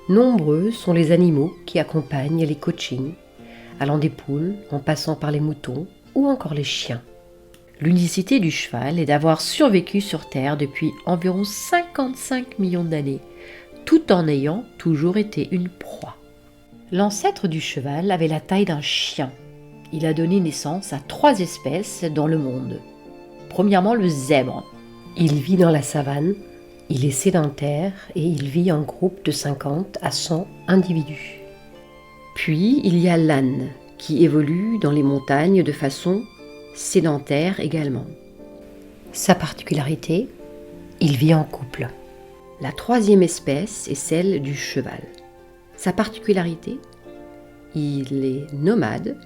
Nombreux sont les animaux qui accompagnent les coachings, allant des poules en passant par les moutons ou encore les chiens. L'unicité du cheval est d'avoir survécu sur Terre depuis environ 55 millions d'années, tout en ayant toujours été une proie. L'ancêtre du cheval avait la taille d'un chien. Il a donné naissance à 3 espèces dans le monde. Premièrement, le zèbre. Il vit dans la savane, il est sédentaire et il vit en groupe de 50 à 100 individus. Puis, il y a l'âne, qui évolue dans les montagnes de façon sédentaire également. Sa particularité, il vit en couple. La 3e espèce est celle du cheval. Sa particularité, il est nomade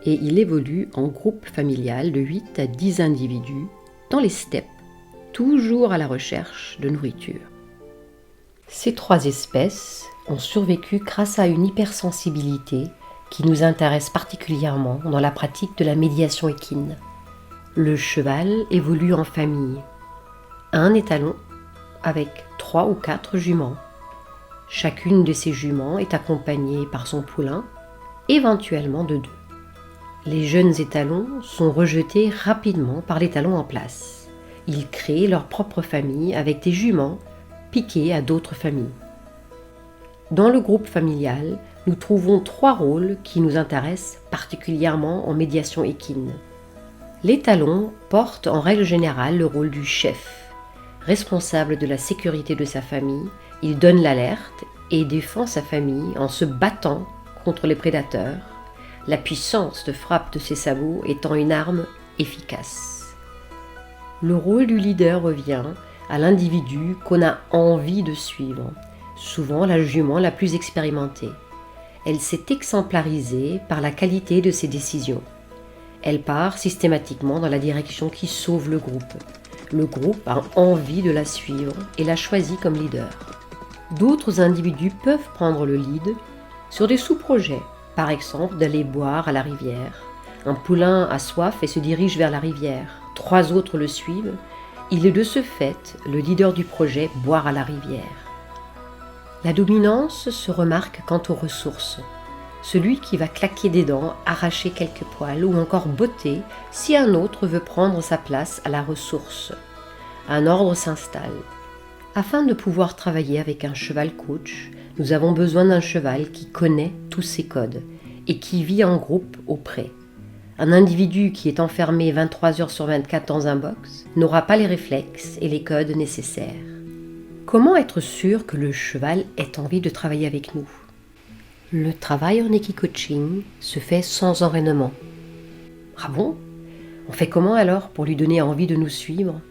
et il évolue en groupe familial de 8 à 10 individus dans les steppes, toujours à la recherche de nourriture. Ces 3 espèces ont survécu grâce à une hypersensibilité qui nous intéresse particulièrement dans la pratique de la médiation équine. Le cheval évolue en famille. Un étalon avec 3 ou 4 juments. Chacune de ces juments est accompagnée par son poulain, éventuellement de 2. Les jeunes étalons sont rejetés rapidement par l'étalon en place. Ils créent leur propre famille avec des juments piqués à d'autres familles. Dans le groupe familial, nous trouvons 3 rôles qui nous intéressent particulièrement en médiation équine. L'étalon porte en règle générale le rôle du chef. Responsable de la sécurité de sa famille, il donne l'alerte et défend sa famille en se battant contre les prédateurs, la puissance de frappe de ses sabots étant une arme efficace. Le rôle du leader revient à l'individu qu'on a envie de suivre, souvent la jument la plus expérimentée. Elle s'est exemplarisée par la qualité de ses décisions. Elle part systématiquement dans la direction qui sauve le groupe. Le groupe a envie de la suivre et l'a choisie comme leader. D'autres individus peuvent prendre le lead sur des sous-projets, par exemple d'aller boire à la rivière. Un poulain a soif et se dirige vers la rivière. 3 autres le suivent. Il est de ce fait le leader du projet boire à la rivière. La dominance se remarque quant aux ressources. Celui qui va claquer des dents, arracher quelques poils ou encore botter si un autre veut prendre sa place à la ressource. Un ordre s'installe. Afin de pouvoir travailler avec un cheval coach, nous avons besoin d'un cheval qui connaît tous ces codes et qui vit en groupe auprès. Un individu qui est enfermé 23 heures sur 24 dans un box n'aura pas les réflexes et les codes nécessaires. Comment être sûr que le cheval ait envie de travailler avec nous ? Le travail en équicoaching se fait sans enraînement. Ah bon ? On fait comment alors pour lui donner envie de nous suivre ?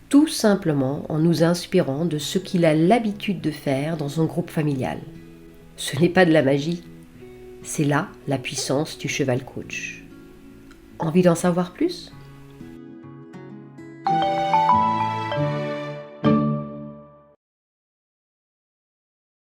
Tout simplement en nous inspirant de ce qu'il a l'habitude de faire dans son groupe familial. Ce n'est pas de la magie, c'est là la puissance du cheval coach. Envie d'en savoir plus ?